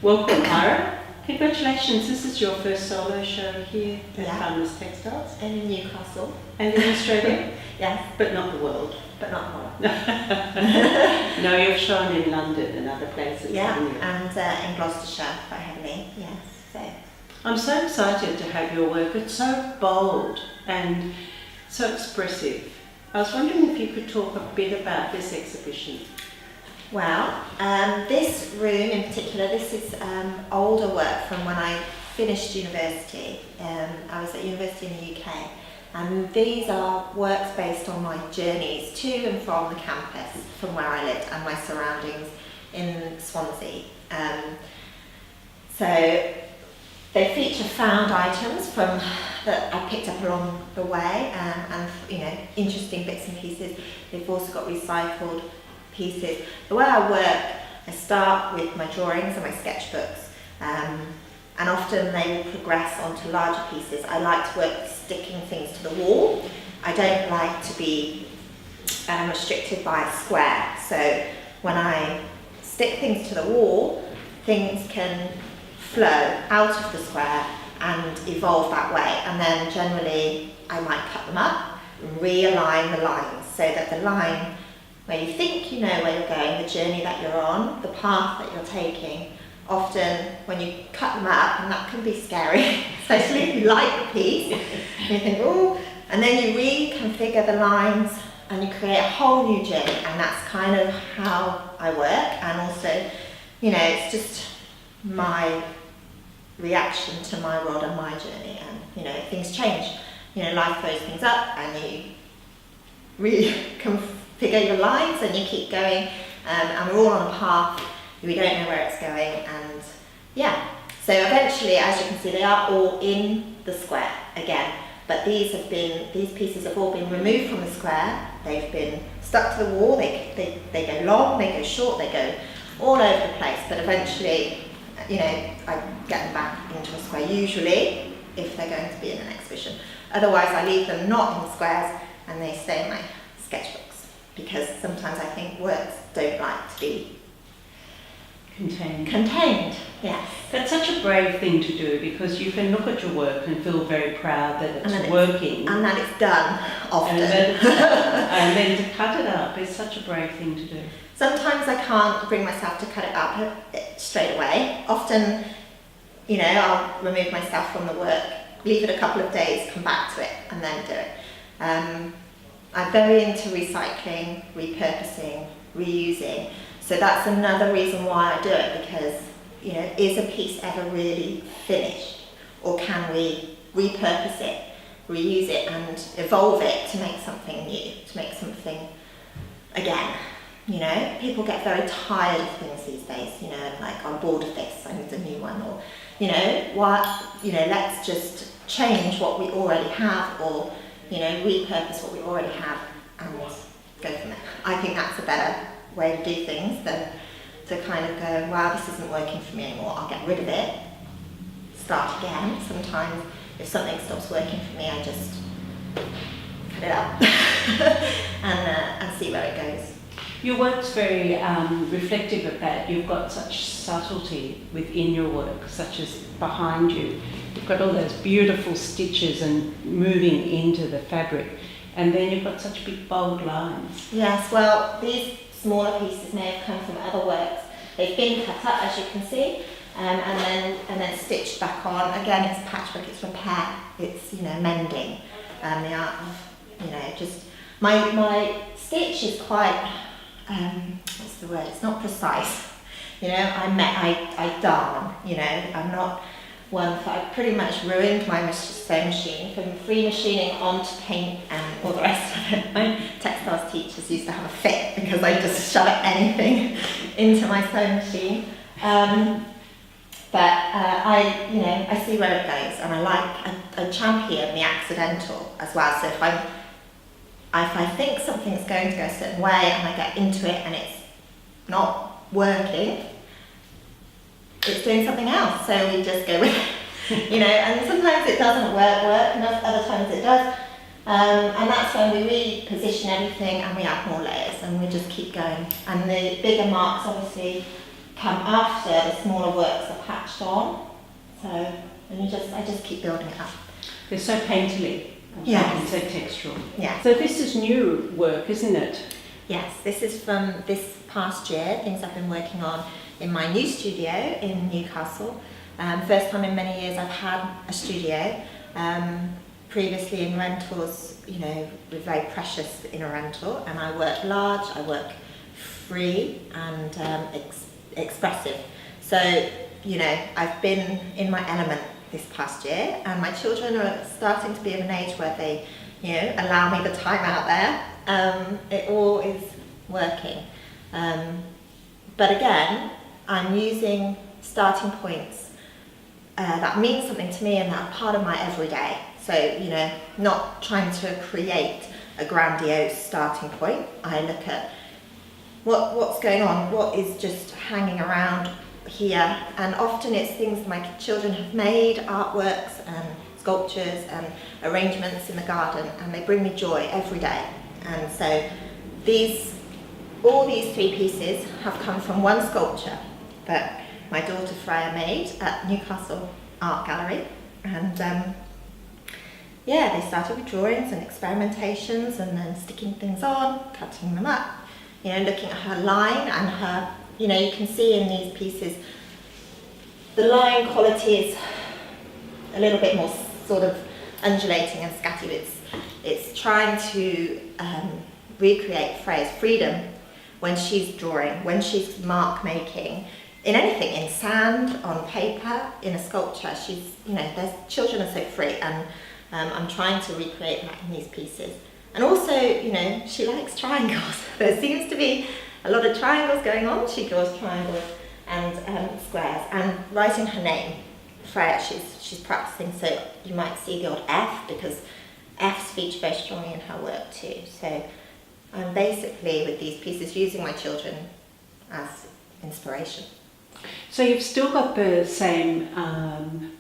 Welcome, Eira. Congratulations, this is your first solo show here at Yeah. Textiles. And in Newcastle. And in Australia? Yes. But not the world. But not more. No, you've shown in London and other places. Yeah, haven't you? and in Gloucestershire quite heavily, yes. So. I'm so excited to have your work. It's so bold and so expressive. I was wondering if you could talk a bit about this exhibition. Well, this room in particular, this is older work from when I finished university. I was at university in the UK, and these are works based on my journeys to and from the campus, from where I lived and my surroundings in Swansea. So they feature found items from that I picked up along the way, and interesting bits and pieces. They've also got recycled pieces. The way I work, I start with my drawings and my sketchbooks, and often they will progress onto larger pieces. I like to work with sticking things to the wall. I don't like to be restricted by a square. So when I stick things to the wall, things can flow out of the square and evolve that way. And then generally I might cut them up and realign the lines so that the line where you think you know where you're going, the journey that you're on, the path that you're taking, often when you cut them up, and that can be scary, especially if you like the piece, and you think, oh, and then you reconfigure the lines and you create a whole new journey, and that's kind of how I work. And also, it's just my reaction to my world and my journey, and things change. Life throws things up and you reconfigure your lines and you keep going, and we're all on a path, we don't know where it's going, and so eventually, as you can see, they are all in the square again, but these pieces have all been removed from the square. They've been stuck to the wall. They go long, they go short, they go all over the place, but eventually I get them back into a square, usually if they're going to be in an exhibition. Otherwise I leave them not in squares and they stay in my sketchbooks, because sometimes I think works don't like to be contained. Yes. That's such a brave thing to do, because you can look at your work and feel very proud that it's working. And that it's done often. And then to cut it up is such a brave thing to do. Sometimes I can't bring myself to cut it up straight away. Often, I'll remove myself from the work, leave it a couple of days, come back to it, and then do it. I'm very into recycling, repurposing, reusing. So that's another reason why I do it, because, is a piece ever really finished? Or can we repurpose it, reuse it, and evolve it to make something new, to make something again? People get very tired of things these days, like, I'm bored of this, I need a new one, or, let's just change what we already have, or, repurpose what we already have and go from there. I think that's a better way to do things than to kind of go, wow, this isn't working for me anymore, I'll get rid of it, start again. Sometimes if something stops working for me, I just cut it up and see where it goes. Your work's very reflective of that. You've got such subtlety within your work, such as behind you. You've got all those beautiful stitches and moving into the fabric, and then you've got such big bold lines. Yes, well, these smaller pieces may have come from other works. They've been cut up, as you can see, and then stitched back on. Again, it's patchwork, it's repair, it's mending. The art of just my stitch is quite what's the word? It's not precise. I darn. I'm not one for. I pretty much ruined my sewing machine from free machining onto paint and all the rest of it. My textiles teachers used to have a fit because I just shove anything into my sewing machine. But I see where it goes, and I champion the accidental as well. So if I think something's going to go a certain way and I get into it and it's not working, it's doing something else, so we just go with it, and sometimes it doesn't work, and other times it does, and that's when we reposition everything and we add more layers and we just keep going. And the bigger marks obviously come after the smaller works are patched on. So, and I just keep building it up. They're so painterly. Yes. So textural. Yeah. So this is new work, isn't it? Yes, this is from this past year, things I've been working on in my new studio in Newcastle. First time in many years I've had a studio. Previously in rentals, you know, we're very precious in a rental, and I work large, I work free and expressive. So, you know, I've been in my element this past year, and my children are starting to be of an age where they, you know, allow me the time out there. It all is working. But again, I'm using starting points that mean something to me and that are part of my everyday. So, you know, not trying to create a grandiose starting point. I look at what's going on, what is just hanging around here, and often it's things my children have made, artworks and sculptures and arrangements in the garden, and they bring me joy every day. And so all these 3 pieces have come from one sculpture that my daughter Freya made at Newcastle Art Gallery, and yeah, they started with drawings and experimentations and then sticking things on, cutting them up, you know, looking at her line and her, you know, you can see in these pieces the line quality is a little bit more sort of undulating and scatty. It's trying to recreate Freya's freedom when she's drawing, when she's mark making, in anything, in sand, on paper, in a sculpture. She's, you know, children are so free, and I'm trying to recreate that in these pieces. And also, you know, she likes triangles. There seems to be a lot of triangles going on. She draws triangles and squares, and writing her name, Freya, she's practicing, so you might see the odd F, because F's feature very strongly in her work too. So I'm basically, with these pieces, using my children as inspiration. So you've still got the same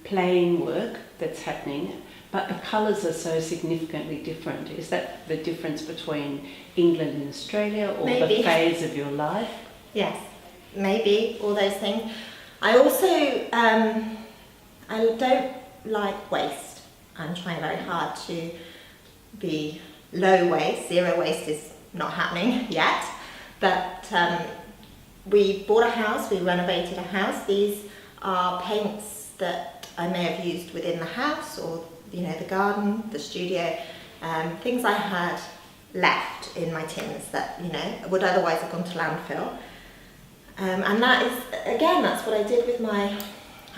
plain work that's happening, but the colours are so significantly different. Is that the difference between England and Australia, or Maybe. the phase of your life? Yes, maybe, all those things. I also, I don't like waste. I'm trying very hard to be low waste. Zero waste is not happening yet, but we bought a house, we renovated a house. These are paints that I may have used within the house, or, you know, the garden, the studio, things I had left in my tins that, you know, would otherwise have gone to landfill. And that is, again, that's what I did with my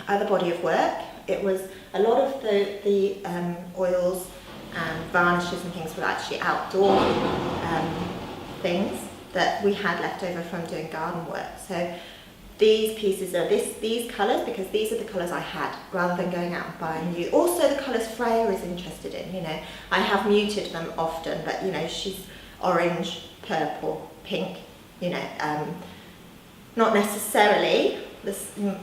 other body of work. It was a lot of the oils and varnishes and things were actually outdoor things that we had left over from doing garden work. So these pieces are these colours, because these are the colours I had, rather than going out and buying new. Also the colours Freya is interested in, you know. I have muted them often, but, you know, she's orange, purple, pink, you know. Not necessarily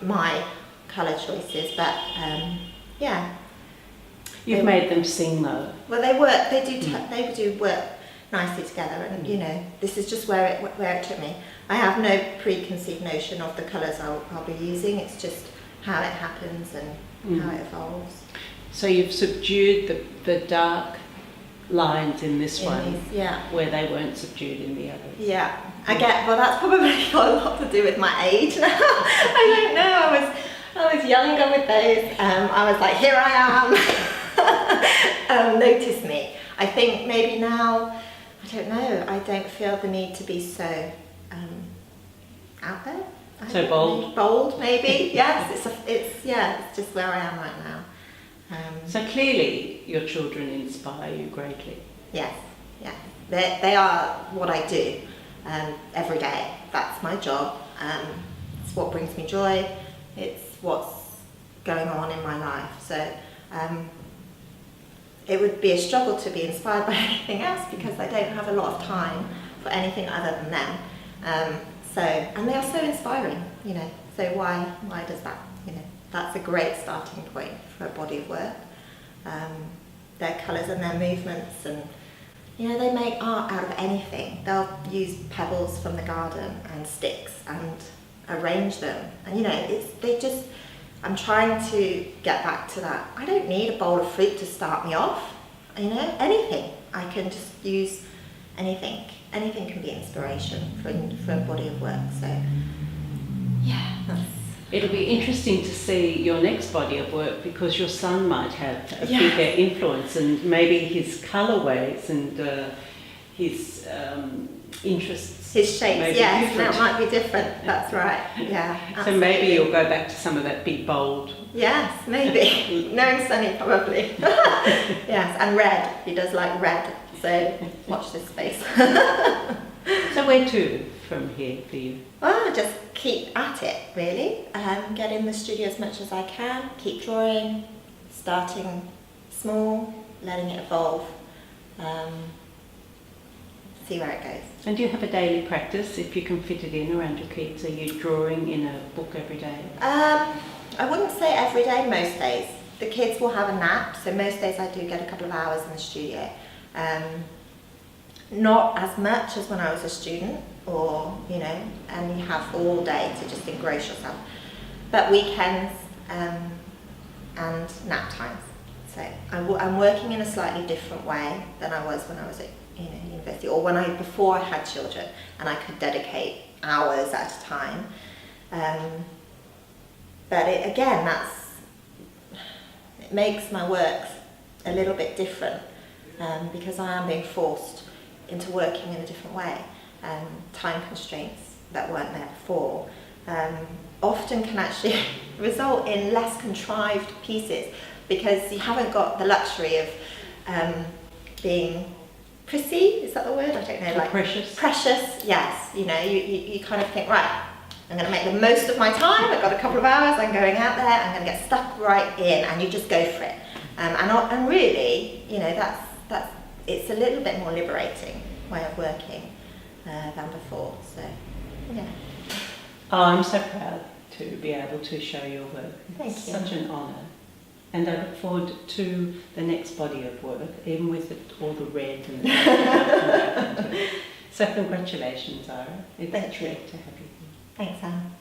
my colour choices, but yeah. You've made them sing though. Well, they do work nicely together, and you know, this is just where it took me. I have no preconceived notion of the colours I'll be using. It's just how it happens and how it evolves. So you've subdued the dark lines in this one, where they weren't subdued in the others. Yeah, well, that's probably got a lot to do with my age now. I don't know, I was younger with those. I was like, here I am. Notice me. I think maybe now, I don't know, I don't feel the need to be so out there. So bold? Bold, maybe, yes. It's just where I am right now. So clearly your children inspire you greatly. Yes, yeah. They are what I do every day. That's my job. It's what brings me joy. It's what's going on in my life. So it would be a struggle to be inspired by anything else, because I don't have a lot of time for anything other than them. And they are so inspiring, you know. So why does that, you know? That's a great starting point for a body of work. Their colours and their movements, and you know, they make art out of anything. They'll use pebbles from the garden and sticks and arrange them. And I'm trying to get back to that. I don't need a bowl of fruit to start me off. Anything. I can just use anything. Anything can be inspiration for a body of work. So, yeah, It'll be interesting to see your next body of work, because your son might have a bigger influence, and maybe his colourways and his interests. His shapes, yes, that might be different. That's right. Yeah. Absolutely. So maybe you'll go back to some of that big, bold. Yes, maybe. Knowing Sonny, probably. Yes, and red. He does like red. So watch this space. So where to from here for you? Well, just keep at it, really. Get in the studio as much as I can. Keep drawing, starting small, letting it evolve. See where it goes. And do you have a daily practice, if you can fit it in around your kids? Are you drawing in a book every day? I wouldn't say every day, most days. The kids will have a nap, so most days I do get a couple of hours in the studio. Not as much as when I was a student, and you have all day to just engross yourself. But weekends and nap times. So I'm working in a slightly different way than I was when I was at university, or before I had children, and I could dedicate hours at a time. But it makes my work a little bit different, because I am being forced into working in a different way. Time constraints that weren't there before often can actually result in less contrived pieces, because you haven't got the luxury of being prissy, is that the word? I don't know. Like precious. Precious, yes. You kind of think, right, I'm going to make the most of my time. I've got a couple of hours. I'm going out there. I'm going to get stuck right in, and you just go for it. And really, that's it's a little bit more liberating way of working than before. So, yeah. Oh, I'm so proud to be able to show your work. It's Thank you. such an honour. And I look forward to the next body of work, even with all the red and the So congratulations, Eira. It's a treat to have you here. Thanks, Anne.